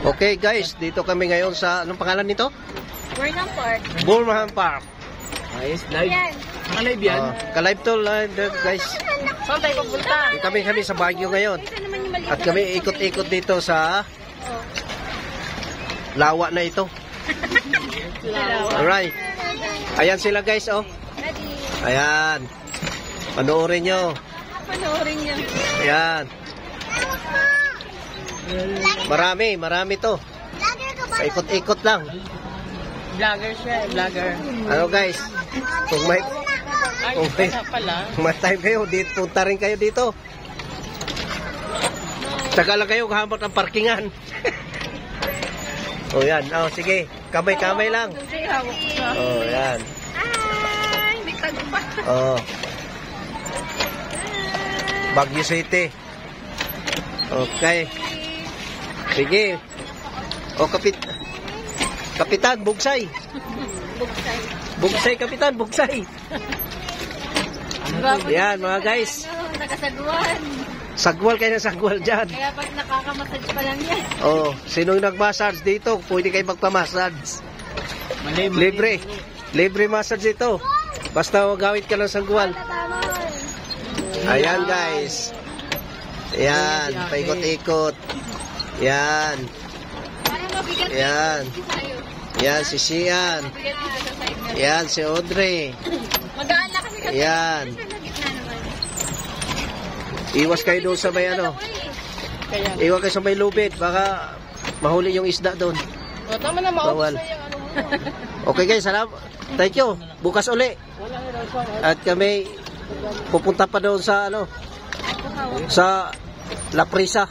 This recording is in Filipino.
Okay guys, dito kami ngayon sa, anong pangalan nito? Burnham Park. Burnham Park. Ayos, live. Yan. Live yan. Ka-live to, live guys. Saan tayo pupunta? Kami sa Baguio ngayon. Isa naman yung maliit. At kami ikot-ikot dito sa lawa na ito. Alright. Ayan sila guys, oh. Ready. Ayan. Panoorin nyo. Panoorin niyo. Ayan. Marami to. Paikot-ikot lang. Vlogger siya, vlogger. Ano guys? Kung may Ay, kung may, pala. kung may time kayo, punta rin kayo dito. Saka lang kayo kahamot ang parkingan. O yan, sige. Kamay-kamay lang. Sige, hawak ko. O yan. Ay, may tago pa. Baguio City. Okay. Sige. Kapitan, bugsay. Bugsay. Bugsay, kapitan, bugsay. Yan, mga guys. Nakasaguan. Sagwal kayo ng sagwal dyan. Kaya pag nakakamassage pa lang yan. Sinong nag-massage dito, pwede kayo magpa-massage. Libre. Libre massage ito. Basta gawin ka ng sagwal. Ayan, guys. Ayan, paikot-ikot. Yan. Yan. Yan, si Sian. Yan, si Audrey. Magaan na kasi kasi. Yan. Iwas kayo doon sa may ano. Iwas kayo sa may lubid. Baka mahuli yung isda doon. O, tama na, maubos Bawal. na yung ano mo. Okay guys, salamat. Thank you. Bukas uli. At kami pupunta pa doon sa ano, sa La Prisa.